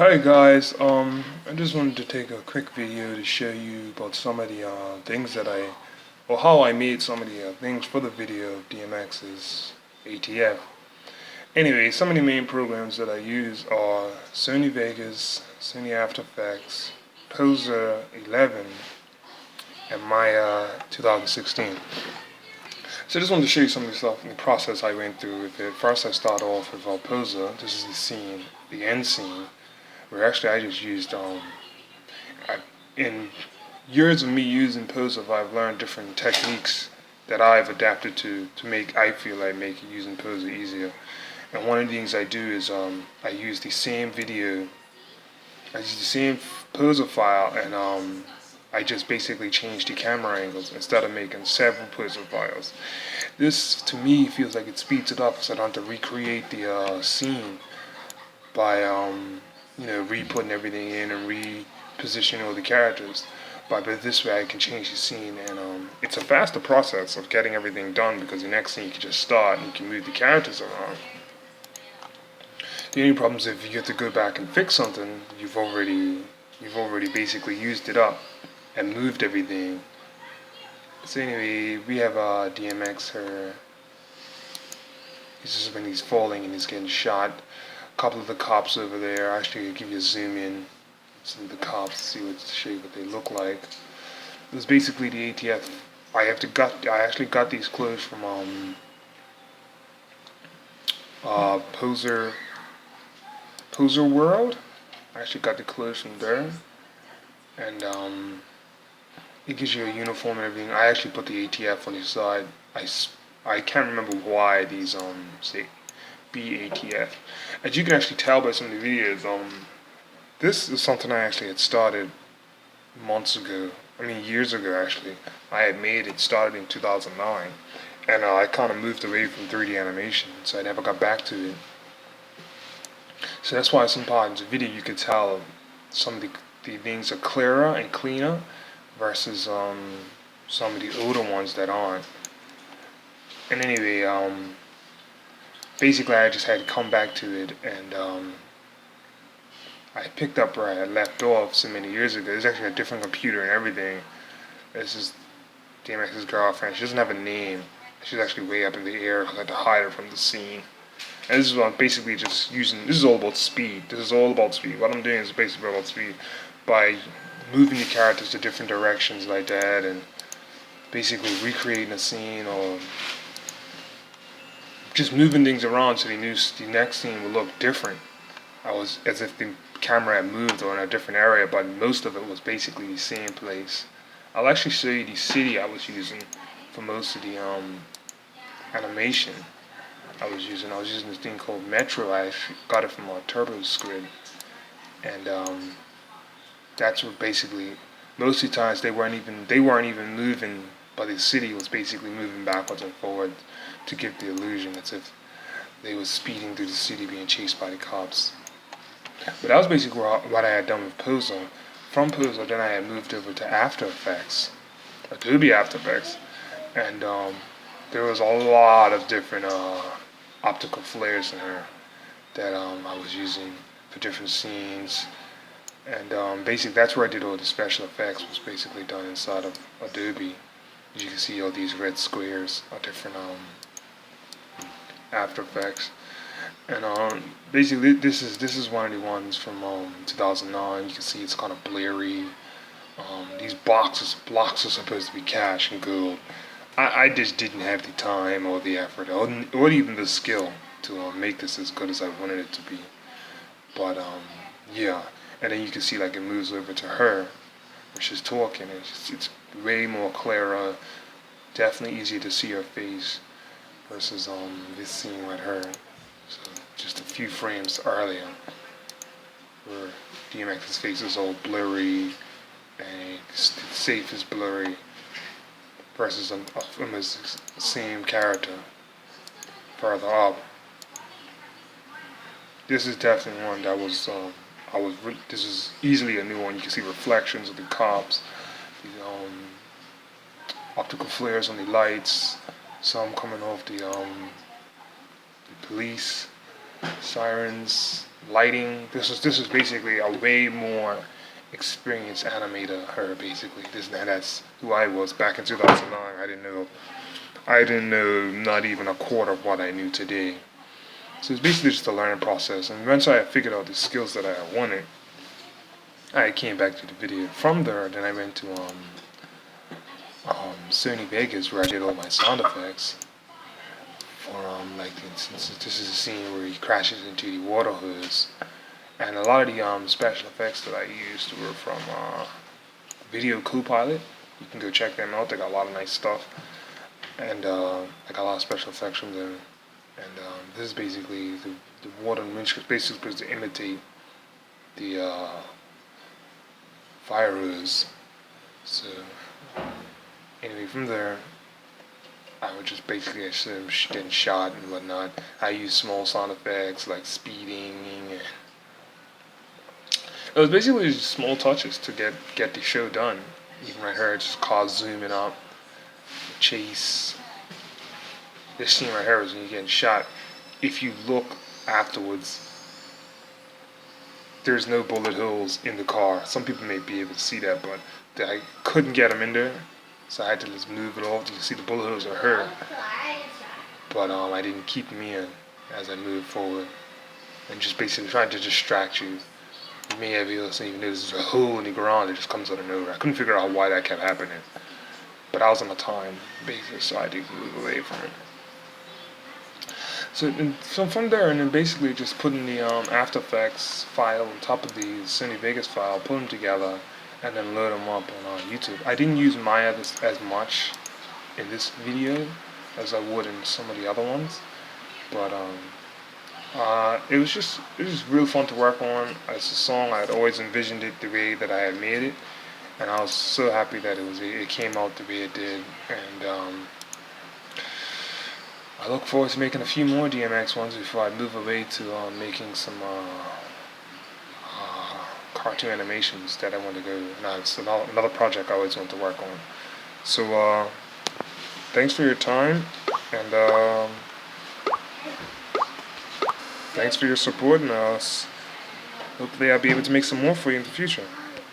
Hi guys, I just wanted to take a quick video to show you about some of the things that or how I made some of the things for the video of DMX's ATF. Anyway, some of the main programs that I use are Sony Vegas, Sony After Effects, Poser 11, and Maya 2016. So I just wanted to show you some of the stuff in the process I went through with it. First I start off with Poser. This is the scene, the end scene, where actually I just used, in years of me using Poser, I've learned different techniques that I've adapted to make, I feel like make using Poser easier. And one of the things I do is I use the same video, I use the same Poser file, and I just basically change the camera angles instead of making several Poser files. This, to me, feels like it speeds it up, so I don't have to recreate the scene by re-putting everything in and repositioning all the characters. But this way I can change the scene, and it's a faster process of getting everything done, because the next scene you can just start and you can move the characters around. The only problem is if you have to go back and fix something, you've already basically used it up and moved everything. So anyway, we have DMX here. This is when he's falling and he's getting shot. A couple of the cops over there. Actually, I'll give you a zoom in. Some of the cops, see what shape what they look like. It was basically the ATF. I actually got these clothes from Poser World. I actually got the clothes from there, and it gives you a uniform and everything. I actually put the ATF on the side. I can't remember why these say BATF. As you can actually tell by some of the videos, this is something I actually had started months ago. I mean years ago actually. I had made it, started in 2009, and I kind of moved away from 3D animation, so I never got back to it. So that's why sometimes in the video you can tell some of the things are clearer and cleaner versus some of the older ones that aren't. And anyway, basically I just had to come back to it, and I picked up where I had left off so many years ago. There's actually a different computer and everything. This is DMX's girlfriend. She doesn't have a name. She's actually way up in the air. I had to hide her from the scene. And this is what I'm basically just using. This is all about speed. This is all about speed. What I'm doing is basically about speed by moving the characters to different directions like that, and basically recreating a scene, or just moving things around so the next scene will look different. I was as if the camera had moved or in a different area, but most of it was basically the same place. I'll actually show you the city I was using for most of the animation. I was using this thing called Metro. I got it from Turbo Squid, and that's what basically most of the times they weren't even moving, but the city was basically moving backwards and forwards to give the illusion as if they were speeding through the city being chased by the cops. But that was basically what I had done with Poser. From Poser, then I had moved over to After Effects, Adobe After Effects, and there was a lot of different optical flares in there that I was using for different scenes. And basically that's where I did all the special effects, was basically done inside of Adobe. As you can see, all these red squares are different After Effects. And basically this is one of the ones from 2009. You can see it's kind of blurry. These blocks are supposed to be cash and gold. I just didn't have the time or the effort or even the skill to make this as good as I wanted it to be. But yeah, and then you can see like it moves over to her where she's talking. It's way more clearer, definitely easier to see her face versus this scene with her. So just a few frames earlier where DMX's face is all blurry and safe is blurry versus almost the same character further up. This is definitely one that was this is easily a new one. You can see reflections of the cops, the optical flares on the lights, some coming off the police sirens, lighting. This is basically a way more experienced animator. Her basically that's who I was back in 2009. I didn't know not even a quarter of what I knew today. So it's basically just a learning process. And once I figured out the skills that I wanted, I came back to the video. From there, then I went to Sony Vegas where I did all my sound effects. For like this is a scene where he crashes into the water hose, and a lot of the special effects that I used were from Video Copilot. You can go check them out. They got a lot of nice stuff, and I got a lot of special effects from them. And this is basically the water and windshield basically supposed to imitate the fire hose. So anyway, from there, I would just basically assume getting shot and whatnot. I use small sound effects like speeding, and it was basically just small touches to get the show done. Even right here, just cars zooming up, chase. This scene right here is when you're getting shot. If you look afterwards, there's no bullet holes in the car. Some people may be able to see that, but I couldn't get them in there, so I had to just move it off. You can see the bullet holes are here, but I didn't keep them in as I moved forward, and just basically trying to distract you. You may have even noticed there's a hole in the ground that just comes out of nowhere. I couldn't figure out why that kept happening, but I was on a time basis, so I had to move away from it. So from there, and then basically just putting the After Effects file on top of the Sony Vegas file, put them together, and then load them up on YouTube. I didn't use Maya as much in this video as I would in some of the other ones, but it was just real fun to work on. It's a song I had always envisioned it the way that I had made it, and I was so happy that it came out the way it did. And I look forward to making a few more DMX ones before I move away to making some cartoon animations that I want to go. Now it's another project I always want to work on. So thanks for your time, and thanks for your support, and hopefully I'll be able to make some more for you in the future.